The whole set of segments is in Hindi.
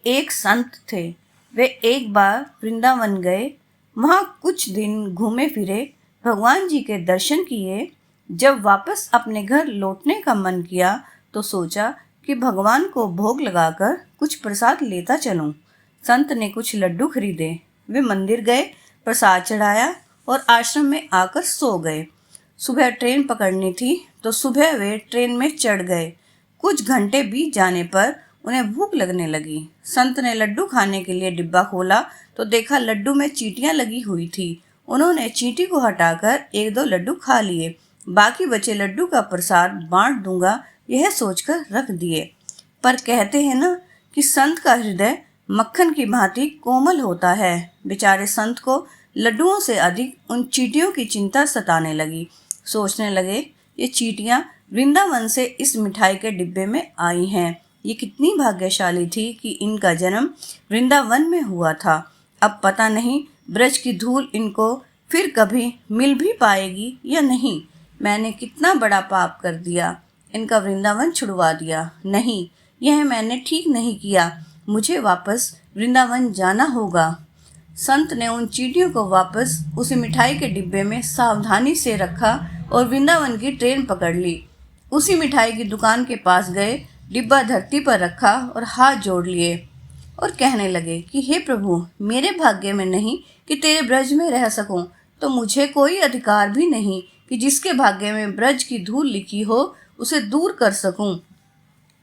एक संत थे। वे एक बार वृंदावन गए। वहाँ कुछ दिन घूमे फिरे, भगवान जी के दर्शन किए। जब वापस अपने घर लौटने का मन किया तो सोचा कि भगवान को भोग लगाकर कुछ प्रसाद लेता चलूं। संत ने कुछ लड्डू खरीदे। वे मंदिर गए, प्रसाद चढ़ाया और आश्रम में आकर सो गए। सुबह ट्रेन पकड़नी थी तो सुबह वे ट्रेन में चढ़ गए। कुछ घंटे बीत जाने पर उन्हें भूख लगने लगी। संत ने लड्डू खाने के लिए डिब्बा खोला तो देखा लड्डू में चींटियां लगी हुई थी। उन्होंने चींटी को हटाकर एक दो लड्डू खा लिए। बाकी बचे लड्डू का प्रसाद बांट दूंगा यह सोचकर रख दिए। पर कहते हैं ना कि संत का हृदय मक्खन की भांति कोमल होता है। बेचारे संत को लड्डुओं से अधिक उन चींटियों की चिंता सताने लगी। सोचने लगे, ये चींटियां वृंदावन से इस मिठाई के डिब्बे में आई हैं। ये कितनी भाग्यशाली थी कि इनका जन्म वृंदावन में हुआ था। अब पता नहीं ब्रज की धूल इनको फिर कभी मिल भी पाएगी या नहीं। मैंने कितना बड़ा पाप कर दिया, इनका वृंदावन छुड़वा दिया। नहीं, यह मैंने ठीक नहीं किया। मुझे वापस वृंदावन जाना होगा। संत ने उन चींटियों को वापस उसी मिठाई के डिब्बे में सावधानी से रखा और वृंदावन की ट्रेन पकड़ ली। उसी मिठाई की दुकान के पास गए, डिब्बा धरती पर रखा और हाथ जोड़ लिए और कहने लगे कि हे प्रभु, मेरे भाग्य में नहीं कि तेरे ब्रज में रह सकूं, तो मुझे कोई अधिकार भी नहीं कि जिसके भाग्य में ब्रज की धूल लिखी हो उसे दूर कर सकूं।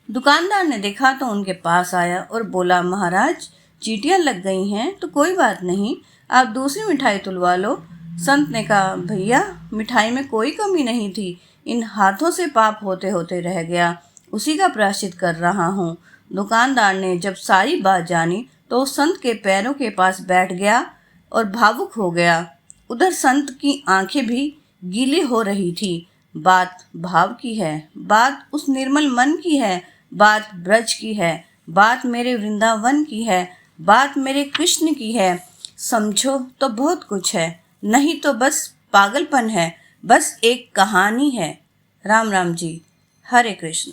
दुकानदार ने देखा तो उनके पास आया और बोला, महाराज, चींटियां लग गई हैं तो कोई बात नहीं, आप दूसरी मिठाई तुलवा लो। संत ने कहा, भैया, मिठाई में कोई कमी नहीं थी, इन हाथों से पाप होते होते रह गया, उसी का प्रायश्चित कर रहा हूँ। दुकानदार ने जब सारी बात जानी तो संत के पैरों के पास बैठ गया और भावुक हो गया। उधर संत की आंखें भी गीली हो रही थी। बात भाव की है, बात उस निर्मल मन की है, बात ब्रज की है, बात मेरे वृंदावन की है, बात मेरे कृष्ण की है। समझो तो बहुत कुछ है, नहीं तो बस पागलपन है, बस एक कहानी है। राम राम जी, हरे कृष्ण।